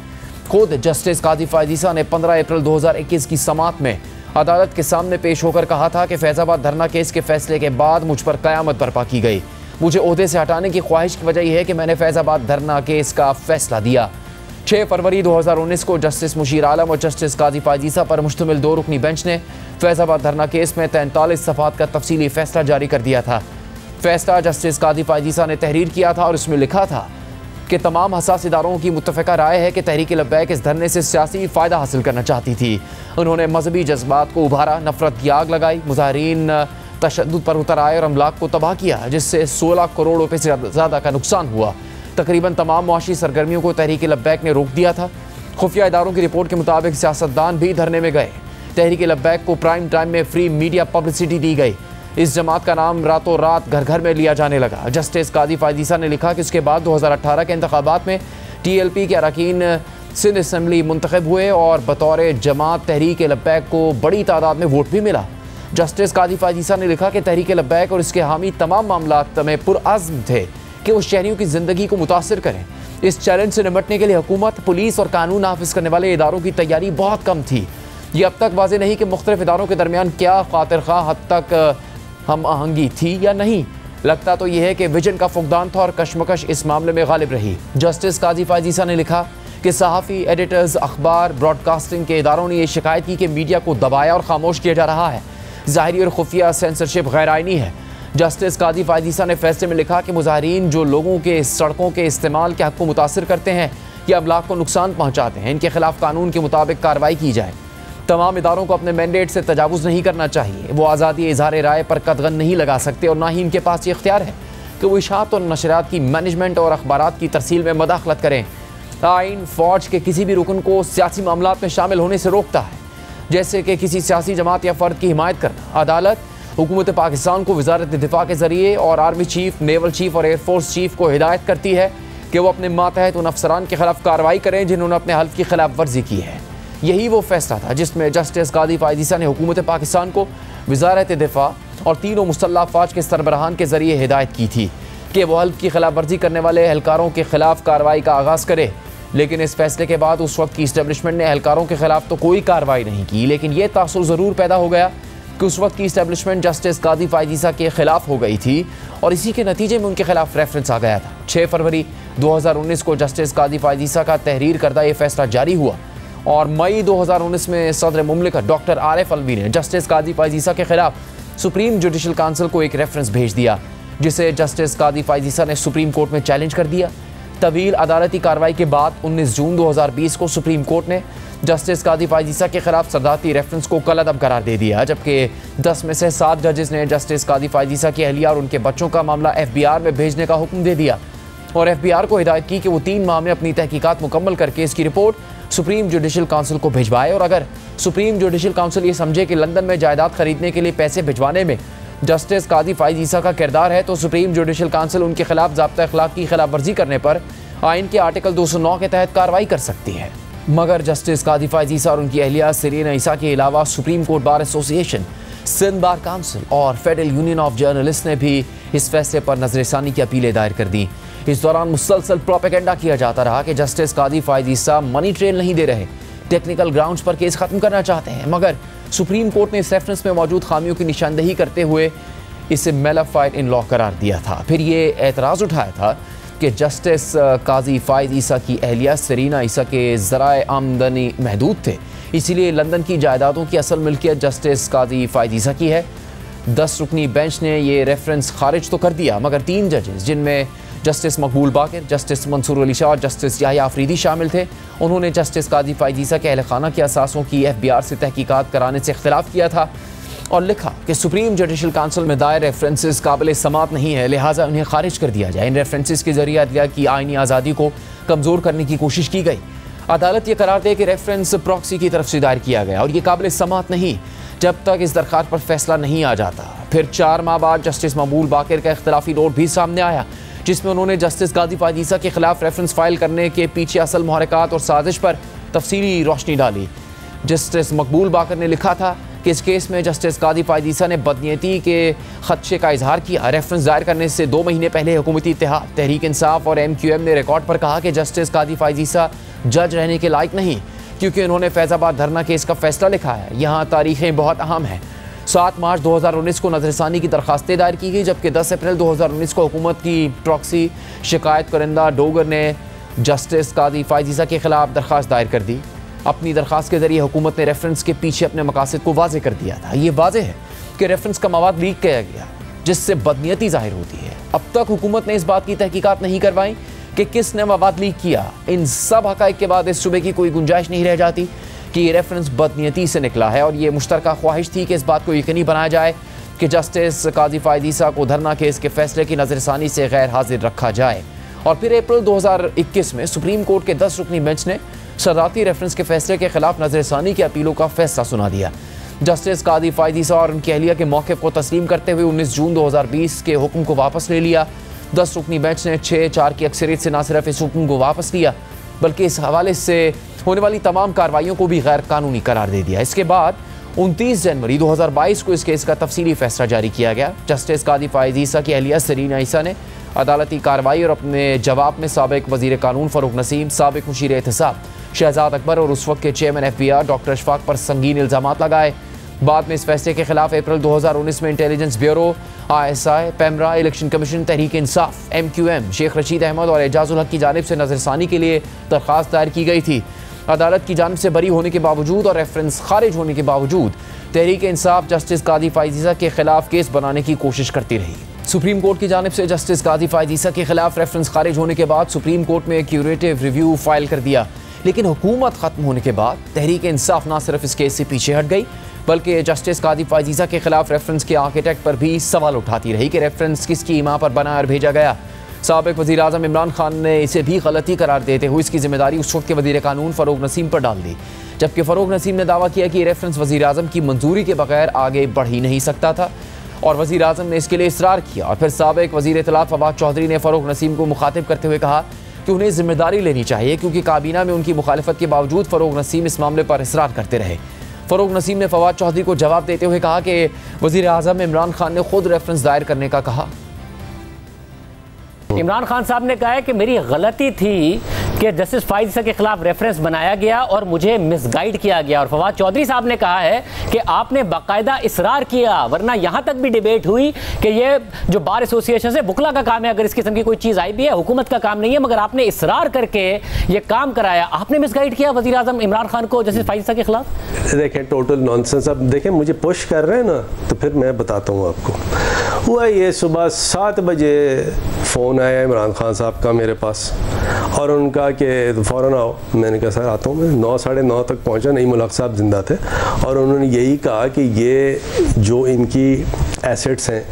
खुद जस्टिस कादी फायजीसा ने 15 अप्रैल 2021 की समाअत में अदालत के सामने पेश होकर कहा था कि फैज़ाबाद धरना केस के फैसले के बाद मुझ पर क़यामत बर्पा की गई। मुझे ओहदे से हटाने की ख्वाहिश की वजह यह है कि मैंने फैज़ाबाद धरना केस का फैसला दिया। 6 फरवरी 2019 को जस्टिस मुशीर आलम और जस्टिस कादी फायजीसा पर मुश्तमिल 2 रुकनी बेंच ने फैज़ाबाद धरना केस में 43 सफ़ात का तफसीली फैसला जारी कर दिया था। फैसला जस्टिस कादी फायजीसा ने तहरीर किया था और इसमें लिखा था कि तमाम हसास इदारों की मुत्तफ़िका राय है कि तहरीक लब्बैक इस धरने से सियासी फ़ायदा हासिल करना चाहती थी। उन्होंने मजहबी जज्बात को उभारा, नफरत की आग लगाई, मुजाहिरीन तशद्दुद पर उतर आए और अमलाक को तबाह किया, जिससे 16 करोड़ रुपये से ज़्यादा का नुकसान हुआ। तकरीबन तमाम मुआशी सरगर्मियों को तहरीक लब्बैक ने रोक दिया था। खुफिया इदारों की रिपोर्ट के मुताबिक सियासतदान भी धरने में गए। तहरीक लब्बैक को प्राइम टाइम में फ्री मीडिया पब्लिसिटी दी गई। इस जमात का नाम रातों रात घर घर में लिया जाने लगा। जस्टिस कादी फायजीसा ने लिखा कि उसके बाद 2018 के इंतखाबात में TLP के अरकान सिंध असम्बली मुंतखब हुए और बतौर जमात तहरीक लब्बैक को बड़ी तादाद में वोट भी मिला। जस्टिस कादी फायजीसा ने लिखा कि तहरीक लब्बैक और इसके हामी तमाम मामलात में पुरअज़्म थे कि वो शहरियों की ज़िंदगी को मुतासर करें। इस चैलेंज से निपटने के लिए हुकूमत, पुलिस और कानून नाफिज करने वाले इदारों की तैयारी बहुत कम थी। ये अब तक वाज़ेह नहीं कि मुख्तलिफ इदारों के दरमियान क्या खातिर खा हद तक हम आहंगी थी या नहीं। लगता तो यह है कि विजन का फुकदान था और कशमकश इस मामले में गालिब रही। जस्टिस कादी फायजीसा ने लिखा कि सहाफ़ी, एडिटर्स, अखबार, ब्रॉडकास्टिंग के इदारों ने यह शिकायत की कि मीडिया को दबाया और खामोश किया जा रहा है। ज़ाहिरी और खुफिया सेंसरशिप गैर आइनी है। जस्टिस कादी फायजीसा ने फैसले में लिखा कि मुजाहिरीन जो लोगों के सड़कों के इस्तेमाल के हक़ को मुतासर करते हैं या अमलाक को नुकसान पहुँचाते हैं, इनके खिलाफ कानून के मुताबिक कार्रवाई की जाए। तमाम इदारों को अपने मैंडेट से तजावुज़ नहीं करना चाहिए। वो आज़ादी इज़हार राय पर कदगन नहीं लगा सकते और ना ही इनके पास ये इख्तियार है कि वो इशाअत और नशरियात की मैनेजमेंट और अखबारात की तरसील में मदाखलत करें। आइन फ़ौज के किसी भी रुकन को सियासी मामलात में शामिल होने से रोकता है, जैसे कि किसी सियासी जमात या फ़र्द की हिमायत करना। अदालत हुकूमत पाकिस्तान को वज़ारत दिफ़ा के ज़रिए और आर्मी चीफ, नेवल चीफ और एयरफोर्स चीफ को हिदायत करती है कि वो अपने मातहत उन अफसरान के खिलाफ कार्रवाई करें जिन्होंने अपने हल्फ की खिलाफ वर्जी की है। यही वो फैसला था जिसमें जस्टिस कादी फायद ईसा ने हुकूमत पाकिस्तान को वजारत दिफा और तीनों मुसल्लह अफवाज के सरबराहान के जरिए हिदायत की थी कि वो हल्फ की खिलाफ वर्जी करने वाले एहलकारों के खिलाफ कार्रवाई का आगाज़ करे। लेकिन इस फैसले के बाद उस वक्त की इस्टेब्लिशमेंट ने एहलकारों के खिलाफ तो कोई कार्रवाई नहीं की, लेकिन यह तासुर ज़रूर पैदा हो गया कि उस वक्त की इस्टेब्लिशमेंट जस्टिस कादी फायद ईसा के खिलाफ हो गई थी और इसी के नतीजे में उनके खिलाफ रेफरेंस आ गया था। 6 फरवरी 2019 को जस्टिस कादी फायद ईसा का तहरीर करदा ये फैसला जारी हुआ और मई 2019 में सदर मुमलिकत डॉक्टर आरिफ अलवी ने जस्टिस कादी फायद ईसा के खिलाफ सुप्रीम जुडिशल काउंसिल को एक रेफरेंस भेज दिया, जिसे जस्टिस कादी फायद ईसा ने सुप्रीम कोर्ट में चैलेंज कर दिया। तवील अदालती कार्रवाई के बाद 19 जून 2020 को सुप्रीम कोर्ट ने जस्टिस कादी फायद ईसा के खिलाफ सदारती रेफरेंस को कलअदब करार दे दिया, जबकि 10 में से 7 जजेस ने जस्टिस कादी फायद ईसा की अहलिया और उनके बच्चों का मामला FBI में भेजने का हुक्म दे दिया और FBI को हिदायत की कि वो 3 माह में अपनी तहकीकात मुकम्मल करके इसकी रिपोर्ट सुप्रीम जुडिशल काउंसिल को भिजवाए और अगर सुप्रीम जुडिशल काउंसिल ये समझे कि लंदन में जायदाद खरीदने के लिए पैसे भिजवाने में जस्टिस कादी फायद ईसा का किरदार है तो सुप्रीम जुडिशल काउंसिल उनके खिलाफ ज़ाब्ता अखलाक की खिलाफ वर्जी करने पर आइन के आर्टिकल 209 के तहत कार्रवाई कर सकती है। मगर जस्टिस कादी फायद ईसा और उनकी अहलिया सरीना ईसा के अलावा Supreme Court Bar Association, Sindh Bar Council और फेडरल यूनियन ऑफ जर्नलिस्ट ने भी इस फैसले पर नजरसानी की अपीलें दायर कर दी। इस दौरान मुसलसल प्रोपेगेंडा किया जाता रहा कि जस्टिस कादी फायद ईसा मनी ट्रेल नहीं दे रहे, टेक्निकल ग्राउंड्स पर केस खत्म करना चाहते हैं, मगर सुप्रीम कोर्ट ने इस रेफरेंस में मौजूद खामियों की निशानदही करते हुए इसे मैलाफाइड इन लॉ करार दिया था। फिर ये एतराज़ उठाया था कि जस्टिस काजी फायद ईसा की अहलिया सरीना ईसा के ज़राए आमदनी महदूद थे, इसीलिए लंदन की जायदादों की असल मिल्कियत जस्टिस काजी फायद ईसा की है। 10 रुकनी बेंच ने ये रेफरेंस खारिज तो कर दिया, मगर 3 जजेस जिनमें जस्टिस मकबूल बाकर, जस्टिस मंसूर अली शाह और जस्टिस याहिया अफरीदी शामिल थे, उन्होंने जस्टिस कादी फायद ईसा के अहलखाना के असासों की FBI से तहकीकात कराने से इख्तिलाफ किया था और लिखा कि सुप्रीम जुडिशल काउंसिल में दायर रेफरेंसेस काबिल समात नहीं है, लिहाजा उन्हें खारिज कर दिया जाए। इन रेफरेंसेस के जरिए अदलिया की आइनी आज़ादी को कमज़ोर करने की कोशिश की गई। अदालत ये करार दे कि रेफरेंस प्रॉक्सी की तरफ से दायर किया गया और ये काबिल समात नहीं जब तक इस दरख्वास्त पर फैसला नहीं आ जाता। फिर 4 माह बाद जस्टिस मकबूल बाकर का इख्तिलाफी नोट भी सामने आया, जिसमें उन्होंने जस्टिस कादी फायद ईसा के खिलाफ रेफरेंस फाइल करने के पीछे असल मुहरकात और साजिश पर तफसीली रोशनी डाली। जस्टिस मकबूल बाकर ने लिखा था कि इस केस में जस्टिस कादी फायद ईसा ने बदनीयती के खदशे का इजहार किया। रेफरेंस दायर करने से 2 महीने पहले हुकूमती इत्तेहाद, तहरीक इंसाफ और MQM ने रिकॉर्ड पर कहा कि जस्टिस कादी फायद ईसा जज रहने के लायक नहीं क्योंकि उन्होंने फैज़ाबाद धरना केस का फैसला लिखा है। यहाँ तारीखें बहुत अहम हैं। 7 मार्च 2019 को नजरसानी की दरखास्तें दायर की गई, जबकि 10 अप्रैल 2019 को हुकूमत की प्रॉक्सी शिकायत करंदा डोगर ने जस्टिस कादी फायद ईसा के खिलाफ दरख्वास्त दायर कर दी। अपनी दरख्वास्त के जरिए हुकूमत ने रेफरेंस के पीछे अपने मकासद को वाज़ेह कर दिया था। ये वाज़ेह है कि रेफरेंस का मवाद लीक किया गया जिससे बदनीयती जाहिर होती है। अब तक हुकूमत ने इस बात की तहकीकात नहीं करवाई कि किसने मवाद लीक किया। इन सब हक़ाइक़ के बाद इस शुबे की कोई गुंजाइश नहीं रह जाती कि ये रेफरेंस बदनीयती से निकला है और ये मुश्तरका ख्वाहिश थी कि इस बात को यकीनी बनाया जाए कि जस्टिस कादी फायद ईसा को धरना केस के फैसले की नजरसानी से गैर हाजिर रखा जाए। और फिर अप्रैल 2021 में सुप्रीम कोर्ट के 10 रुकनी बेंच ने सदारती रेफरेंस के फैसले के खिलाफ नजरसानी की अपीलों का फैसला सुना दिया। जस्टिस कादी फायद ईसा और उनकी अहलिया के मौक़िफ़ को तस्लीम करते हुए 19 जून 2020 के हुक्म को वापस ले लिया। 10 रुकनी बेंच ने 6-4 की अक्सरियत से न सिर्फ इस हुक्म को वापस लिया बल्कि इस हवाले से होने वाली तमाम कार्रवाइयों को भी गैर कानूनी करार दे दिया। इसके बाद 29 जनवरी 2022 को इस केस का तफसीली फैसला जारी किया गया। जस्टिस कादी फायद ईसा की अहलिया सरीना ईसा ने अदालती कार्रवाई और अपने जवाब में साबिक वज़ीर कानून फ़रूक नसीम, साबिक मुशीर एहतसाब शहजाद अकबर और उस वक्त के चेयरमैन FBI डॉक्टर अशफाक पर संगीन इल्ज़ामात लगाए। बाद में इस फैसले के खिलाफ अप्रैल 2019 में intelligence bureau, ISI, PEMRA, election commission, Tehreek Insaf, MQM, Sheikh Rashid Ahmed और एजाजुल हक की जानिब से नजरसानी के लिए दरख्वास्त दायर की गई थी। अदालत की जानिब से बरी होने के बावजूद और रेफरेंस खारिज होने के बावजूद तहरीक इंसाफ जस्टिस कादी फायद ईसा के खिलाफ केस बनाने की कोशिश करती रही। सुप्रीम कोर्ट की जानिब से जस्टिस कादी फायद ईसा के खिलाफ रेफरेंस खारिज होने के बाद सुप्रीम कोर्ट में क्यूरेटिव रिव्यू फाइल कर दिया, लेकिन हुकूमत ख़त्म होने के बाद तहरीक इंसाफ ना सिर्फ इस केस से पीछे हट गई बल्कि जस्टिस कादी फायद ईसा के खिलाफ रेफरेंस के आर्किटेक्ट पर भी सवाल उठाती रही कि रेफरेंस किसकी इमाम पर बनाया और भेजा गया। साबिक वज़ीर आज़म इमरान खान ने इसे भी गलती करार देते हुए इसकी जिम्मेदारी उस वक्त के वज़ीर कानून फ़रूक नसीम पर डाल दी, जबकि फ़रूक नसीम ने दावा किया कि रेफरेंस वज़ीर आज़म की मंजूरी के बगैर आगे बढ़ ही नहीं सकता था और वज़ीर आज़म ने इसके लिए इसरार किया। और फिर साबिक वज़ीर इत्तलात फवाद चौधरी ने फ़रूक नसीम को मुखातिब करते हुए कहा कि उन्हें जिम्मेदारी लेनी चाहिए, क्योंकि काबीना में उनकी मुखालिफत के बावजूद फ़रोग नसीम इस मामले पर इसरार करते रहे। फ़रोग नसीम ने फवाद चौधरी को जवाब देते हुए कहा कि वज़ीर आज़म इमरान खान ने खुद रेफरेंस दायर करने का कहा। इमरान खान साहब ने कहा है कि मेरी गलती थी कि जस्टिस फाइज ईसा के खिलाफ रेफरेंस बनाया गया और मुझे मिसगाइड किया गया। और फवाद चौधरी साहब ने कहा है कि आपने बाकायदा इसरार किया, वरना यहाँ तक भी डिबेट हुई कि ये जो बार एसोसिएशन है बुकला का काम है, अगर इस किस्म की कोई चीज़ आई भी है हुकूमत का काम नहीं है, मगर आपने इसरार करके ये काम कराया, आपने मिसगाइड किया वज़ीर आज़म इमरान खान को जस्टिस फाइज ईसा के खिलाफ। देखें टोटल नॉनसेंस। अब देखें मुझे पुश कर रहे हैं ना, तो फिर मैं बताता हूँ आपको। हुआ ये सुबह 7 बजे फ़ोन आया इमरान खान साहब का मेरे पास और उनका कि फ़ौरन आओ। मैंने कहा सर आता हूँ मैं। 9 साढ़े 9 तक पहुँचा, नहीं मुल्क साहब ज़िंदा थे और उन्होंने यही कहा कि ये जो इनकी एसेट्स हैं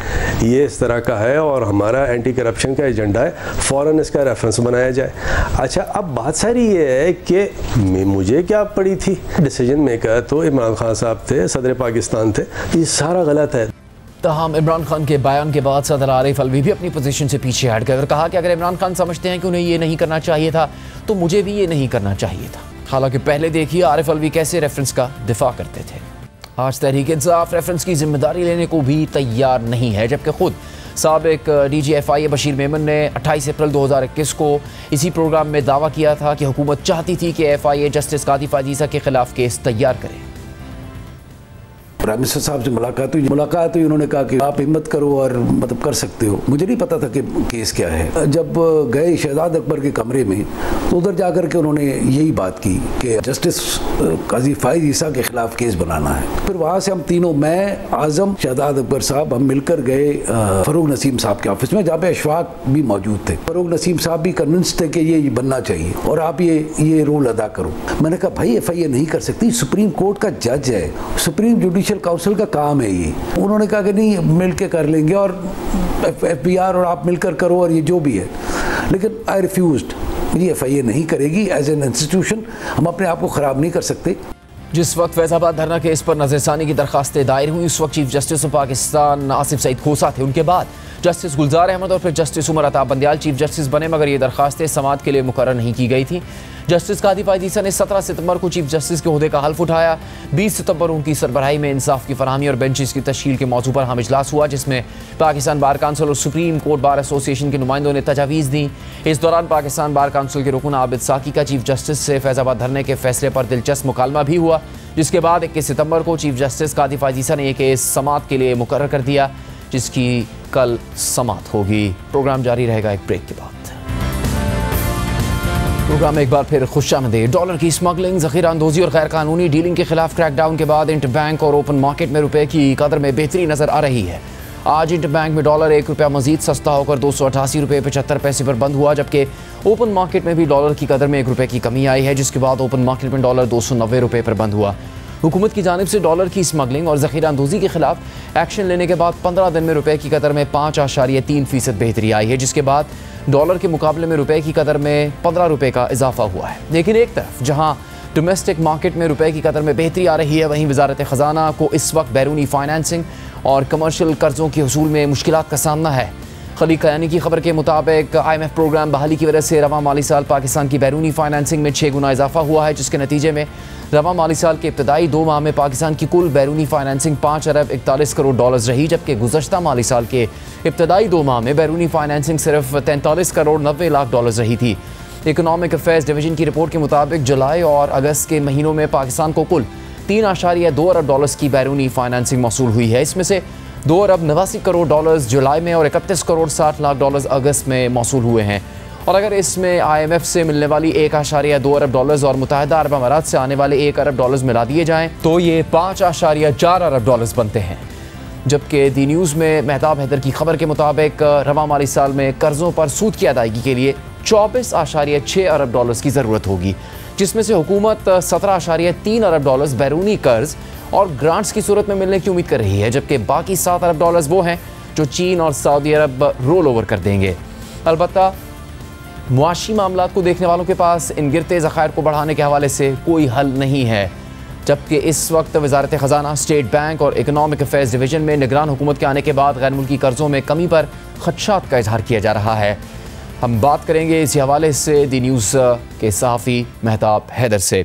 ये इस तरह का है और हमारा एंटी करप्शन का एजेंडा है, फ़ौरन इसका रेफरेंस बनाया जाए। अच्छा, अब बात सारी ये है कि मुझे क्या पड़ी थी, डिसीजन मेकर तो इमरान खान साहब थे, सदर पाकिस्तान थे, ये सारा गलत है। ताहम इमरान खान के बयान के बाद सदर आरिफ अलवी भी अपनी पोजीशन से पीछे हट गए और कहा कि अगर इमरान खान समझते हैं कि उन्हें ये नहीं करना चाहिए था तो मुझे भी ये नहीं करना चाहिए था। हालांकि पहले देखिए आरिफ अलवी कैसे रेफरेंस का दिफा करते थे। आज तहरीक इंसाफ रेफरेंस की जिम्मेदारी लेने को भी तैयार नहीं है, जबकि खुद साबिक DG बशीर मेमन ने 28 अप्रैल 2021 को इसी प्रोग्राम में दावा किया था कि हुकूमत चाहती थी कि FIA जस्टिस कादी फायद ईसा के खिलाफ केस तैयार करे। प्राइम मिनिस्टर साहब से मुलाकात हुई, उन्होंने कहा कि आप हिम्मत करो और मतलब कर सकते हो। मुझे नहीं पता था कि केस क्या है। जब गए शहजाद अकबर के कमरे में तो उधर जाकर के उन्होंने यही बात की कि जस्टिस काजी फायद ईसा के खिलाफ केस बनाना है। फिर वहाँ से हम तीनों, मैं, आजम, शहजाद अकबर साहब, हम मिलकर गए फ़रोग नसीम साहब के ऑफिस में, जहाँ पे अशफाक भी मौजूद थे। फ़रोग नसीम साहब भी कन्विंस थे कि ये बनना चाहिए और आप ये रोल अदा करो। मैंने कहा भाई FIA नहीं कर सकती, सुप्रीम कोर्ट का जज है, सुप्रीम जुडिशल काउंसिल का काम है ये। उन्होंने कहा कि नहीं मिल के कर लेंगे और FBR और आप मिलकर करो और ये जो भी है, लेकिन आई रिफ्यूज्ड। ये FIA नहीं करेगी एज एन इंस्टीट्यूशन, हम अपने आप को ख़राब नहीं कर सकते। जिस वक्त फैज़ाबाद धरना केस पर नज़रसानी की दरखास्तें दायर हुई उस वक्त chief justice of Pakistan Asif Saeed Khosa थे। उनके बाद जस्टिस गुलजार अहमद और फिर justice Umar Ata Bandial chief justice बने, मगर ये दरखास्तें समाअत के लिए मुकर्रर नहीं की गई थी। जस्टिस कादी फायद ईसा ने 17 सितंबर को चीफ जस्टिस के ओहदे का हल्फ उठाया। 20 सितंबर उनकी सरबराही में इंसाफ की फरहमी और बेंचेस की तश्कील के मौजू पर हम इजलास हुआ, जिसमें पाकिस्तान बार काउंसिल और सुप्रीम कोर्ट बार एसोसिएशन के नुमाइंदों ने तजावीज़ दी। इस दौरान पाकिस्तान बार काउंसिल के रुकन आबिद साकी का चीफ जस्टिस से फैज़ाबाद धरने के फैसले पर दिलचस्प मुकालमा भी हुआ, जिसके बाद 21 सितंबर को चीफ जस्टिस कादी फायद ईसा ने यह केस समाअत के लिए मुकर्रर कर दिया, जिसकी कल समाअत होगी। प्रोग्राम जारी रहेगा एक ब्रेक के बाद। प्रोग्राम में एक बार फिर खुशामदीद। डॉलर की स्मगलिंग, ज़ख़ीरा अंदोज़ी और गैर कानूनी डीलिंग के खिलाफ क्रैकडाउन के बाद इंटरबैंक और ओपन मार्केट में रुपए की कदर में बेहतरी नजर आ रही है। आज इंटरबैंक में डॉलर 1 रुपया मजीद सस्ता होकर 288 रुपये 75 पैसे पर बंद हुआ, जबकि ओपन मार्केट में भी डॉलर की कदर में 1 रुपये की कमी आई है, जिसके बाद ओपन मार्केट में डॉलर 290 रुपये पर बंद हुआ। हुकूमत की जानिब से डॉलर की स्मगलिंग और ज़ख़ीरा अंदोज़ी के खिलाफ एक्शन लेने के बाद 15 दिन में रुपये की कदर में 5.3% बेहतरी आई है, जिसके बाद डॉलर के मुकाबले में रुपये की कदर में 15 रुपये का इजाफा हुआ है। लेकिन एक तरफ जहाँ डोमेस्टिक मार्केट में रुपये की कदर में बेहतरी आ रही है, वहीं वजारत ख़जाना को इस वक्त बैरूनी फाइनेंसिंग और कमर्शियल कर्ज़ों के हसूल में मुश्किलात का सामना है। खलीक कयानी की खबर के मुताबिक IMF प्रोग्राम बहाली की वजह से रवां माली साल पाकिस्तान की बैरूनी फाइनेंसिंग में 6 गुना इजाफा हुआ है, जिसके नतीजे में रवां माली साल के इब्तदाई 2 माह में पाकिस्तान की कुल बैरूनी फाइनेंसिंग 5 अरब 41 करोड़ डॉलर्स रही, जबकि गुज़श्ता माली साल के इब्तदाई 2 माह में बैरूनी फाइनेंसिंग सिर्फ 43 करोड़ 90 लाख डॉलर्स रही थी। इकोनॉमिक अफेयर्स डिवीजन की रिपोर्ट के मुताबिक जुलाई और अगस्त के महीनों में पाकिस्तान को कुल 3.2 अरब डॉलर्स की बैरूनी फाइनेंसिंग मौसूल हुई है। इसमें से 2 अरब 89 करोड़ डॉलर्स जुलाई में और 31 करोड़ 60 लाख डॉलर्स अगस्त में मौसूल हुए हैं। और अगर इसमें IMF से मिलने वाली 1.2 अरब डॉलर्स और मुत्तहिदा अरब अमारात से आने वाले 1 अरब डॉलर्स मिला दिए जाएं तो ये 5.4 अरब डॉलर्स बनते हैं। जबकि दी न्यूज़ में मेहताब हैदर की खबर के मुताबिक रवां माली साल में कर्ज़ों पर सूद की अदायगी के लिए 24.6 अरब डॉलर्स की ज़रूरत होगी, जिसमें से हुकूमत 17.3 अरब डॉलर्स बैरूनी कर्ज और ग्रांट्स की सूरत में मिलने की उम्मीद कर रही है, जबकि बाकी 7 अरब डॉलर्स वो हैं जो चीन और सऊदी अरब रोल ओवर कर देंगे। अलबत्ता मुआशी मामलात को देखने वालों के पास इन गिरते ज़खायर को बढ़ाने के हवाले से कोई हल नहीं है, जबकि इस वक्त वजारत ख़जाना, स्टेट बैंक और इकोनॉमिक अफेयर्स डिवीज़न में निगरान हुकूमत के आने के बाद गैर मुल्की कर्ज़ों में कमी पर खदशात का इजहार किया जा रहा है। हम बात करेंगे इसी हवाले से दी न्यूज़ के सहाफ़ी मेहताब हैदर से।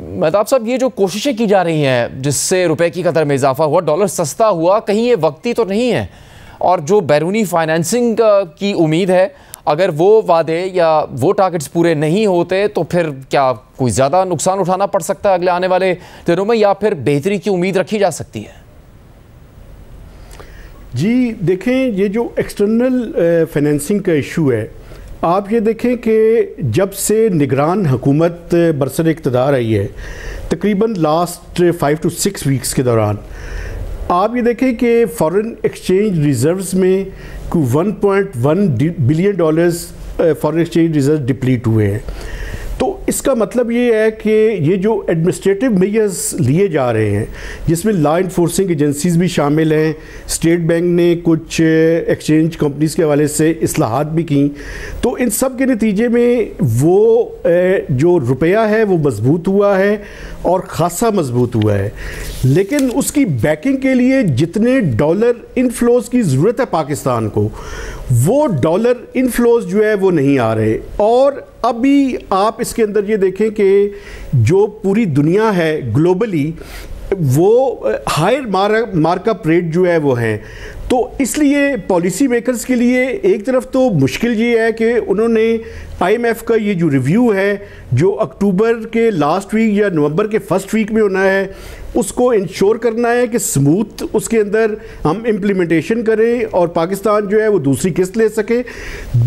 मेहताब साहब, ये जो कोशिशें की जा रही हैं जिससे रुपए की कदर में इजाफा हुआ, डॉलर सस्ता हुआ, कहीं ये वक्ती तो नहीं है? और जो बैरूनी फाइनेंसिंग की उम्मीद है, अगर वो वादे या वो टारगेट्स पूरे नहीं होते तो फिर क्या कोई ज़्यादा नुकसान उठाना पड़ सकता है अगले आने वाले दिनों में, या फिर बेहतरी की उम्मीद रखी जा सकती है? जी देखें, ये जो एक्सटर्नल फाइनेंसिंग का इशू है, आप ये देखें कि जब से निगरान हुकूमत बरसर इक़्तिदार आई है, तकरीबन लास्ट 5 to 6 वीक्स के दौरान, आप ये देखें कि फॉरेन एक्सचेंज रिज़र्व्स में 1.1 billion dollars foreign exchange reserve deplete हुए हैं। तो इसका मतलब ये है कि ये जो एडमिनिस्ट्रेटिव मेजर्स लिए जा रहे हैं, जिसमें लॉ इन्फोर्सिंग एजेंसीज भी शामिल हैं, स्टेट बैंक ने कुछ एक्सचेंज कंपनीज के हवाले से इस्लाहात भी की, तो इन सब के नतीजे में वो जो रुपया है वो मजबूत हुआ है और ख़ासा मजबूत हुआ है। लेकिन उसकी बैकिंग के लिए जितने डॉलर इनफ्लोज की ज़रूरत है पाकिस्तान को, वो डॉलर इनफ्लोज जो है वो नहीं आ रहे। और अभी आप इसके अंदर ये देखें कि जो पूरी दुनिया है ग्लोबली, वो हायर मार्कअप रेट जो है वो है। तो इसलिए पॉलिसी मेकर्स के लिए एक तरफ तो मुश्किल ये है कि उन्होंने IMF का ये जो रिव्यू है, जो अक्टूबर के लास्ट वीक या नवंबर के फर्स्ट वीक में होना है, उसको इंश्योर करना है कि स्मूथ उसके अंदर हम इम्प्लीमेंटेशन करें और पाकिस्तान जो है वो दूसरी किस्त ले सके।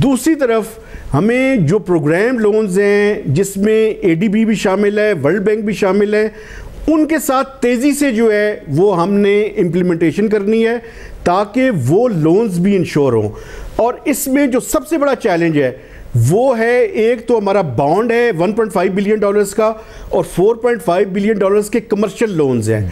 दूसरी तरफ हमें जो प्रोग्राम लोन्स हैं, जिसमें ADB भी शामिल है, वर्ल्ड बैंक भी शामिल है, उनके साथ तेज़ी से जो है वो हमने इम्प्लीमेंटेशन करनी है ताकि वो लोन्स भी इंश्योर हों। और इसमें जो सबसे बड़ा चैलेंज है वो है, एक तो हमारा बॉन्ड है 1.5 बिलियन डॉलर्स का और 4.5 बिलियन डॉलर्स के कमर्शियल लोन्स हैं।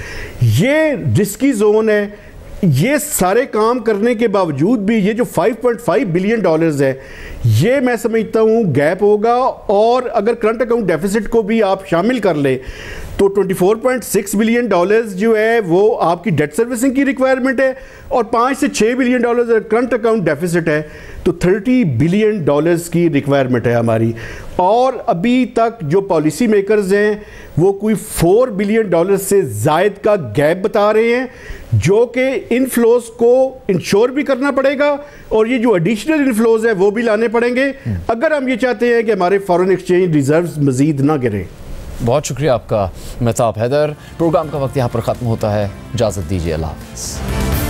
ये रिस्की जोन है। ये सारे काम करने के बावजूद भी ये जो 5.5 बिलियन डॉलर्स है, ये मैं समझता हूँ गैप होगा। और अगर करंट अकाउंट डेफिसिट को भी आप शामिल कर ले तो 24.6 बिलियन डॉलर्स जो है वो आपकी डेट सर्विसिंग की रिक्वायरमेंट है, और 5 से 6 billion dollars current account deficit है तो 30 बिलियन डॉलर्स की रिक्वायरमेंट है हमारी। और अभी तक जो पॉलिसी मेकर्स हैं वो कोई 4 बिलियन डॉलर्स से ज़ायद का गैप बता रहे हैं, जो कि इनफ्लोज को इंश्योर भी करना पड़ेगा और ये जो एडिशनल इनफ्लोज है वो भी लाने पड़ेंगे अगर हम ये चाहते हैं कि हमारे फॉरेन एक्सचेंज रिजर्व्स मजीद ना गिरें। बहुत शुक्रिया आपका मेहताब हैदर। प्रोग्राम का वक्त यहाँ पर ख़त्म होता है, इजाज़त दीजिए, अल्लाह हाफ़िज़।